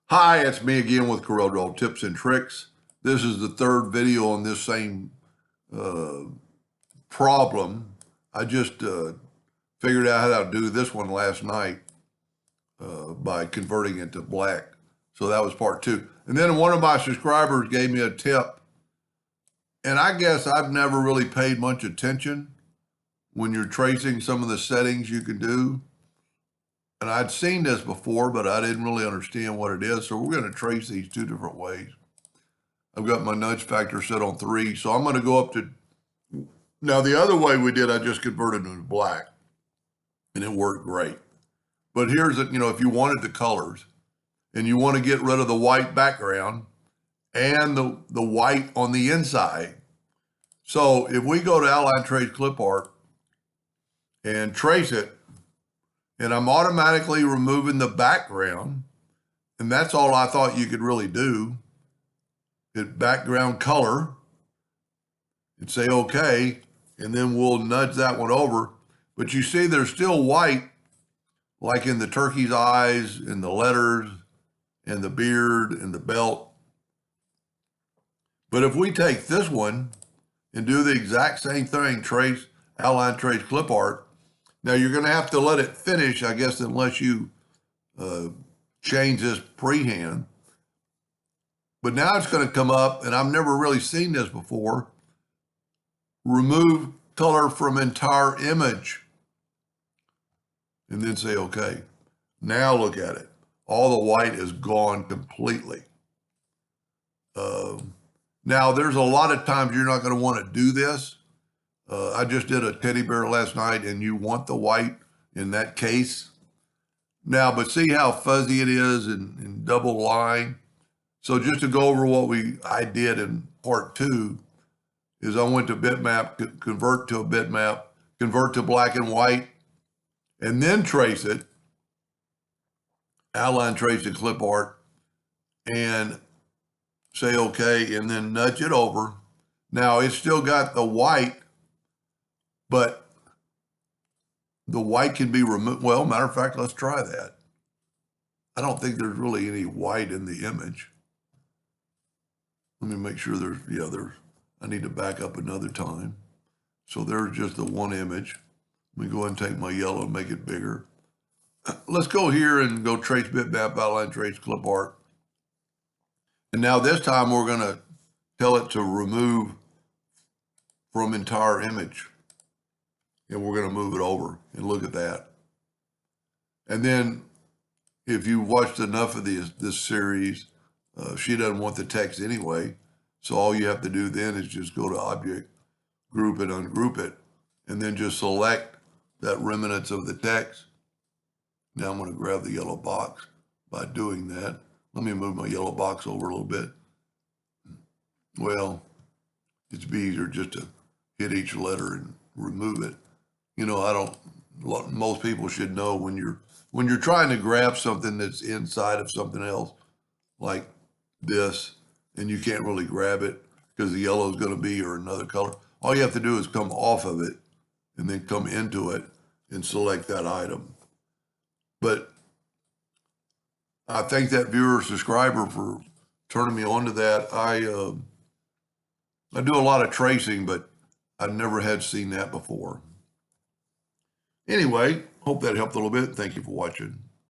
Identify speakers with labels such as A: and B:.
A: Hi, it's me again with Corel Tips and Tricks. This is the third video on this same uh, problem. I just figured out how to do this one last night by converting it to black. So that was part two. And then one of my subscribers gave me a tip, and I guess I've never really paid much attention when you're tracing some of the settings you can do. And I'd seen this before, but I didn't really understand what it is. So we're going to trace these two different ways. I've got my nudge factor set on 3. So I'm going to go up to, now the other way we did, I just converted it to black and it worked great. But here's it, if you wanted the colors and you want to get rid of the white background and the white on the inside. So if we go to Outline Trace Clip Art and trace it, and I'm automatically removing the background, and that's all I thought you could really do. Hit background color and say okay, and then we'll nudge that one over. But you see there's still white, like in the turkey's eyes, and the letters, and the beard, and the belt. But if we take this one and do the exact same thing, trace, outline, trace, clip art, now you're going to have to let it finish, I guess, unless you change this pre-hand. But now it's going to come up, and I've never really seen this before. Remove color from entire image. And then say, okay. Now look at it. All the white is gone completely. Now, there's a lot of times you're not going to want to do this. I just did a teddy bear last night, and you want the white in that case. Now, but see how fuzzy it is in double line? So just to go over what I did in part 2 is I went to bitmap, convert to a bitmap, convert to black and white, and then trace it, outline, trace, and clip art, and say okay, and then nudge it over. Now, it's still got the white, but the white can be removed. Well, matter of fact, let's try that. I don't think there's really any white in the image. Let me make sure I need to back up another time. So there's just the one image. Let me go ahead and take my yellow and make it bigger. Let's go here and go trace bitmap, outline, trace, clip art. And now this time we're going to tell it to remove from entire image. And we're going to move it over and look at that. And then if you watched enough of this series, she doesn't want the text anyway. So all you have to do then is just go to object, group it, ungroup it, and then just select that remnants of the text. Now I'm going to grab the yellow box by doing that. Let me move my yellow box over a little bit. Well, it's easier just to hit each letter and remove it. Most people should know when you're trying to grab something that's inside of something else, like this, and you can't really grab it because the yellow is going to be or another color. All you have to do is come off of it and then come into it and select that item. But I thank that viewer or subscriber for turning me on to that. I do a lot of tracing, but I never had seen that before. Anyway, hope that helped a little bit. Thank you for watching.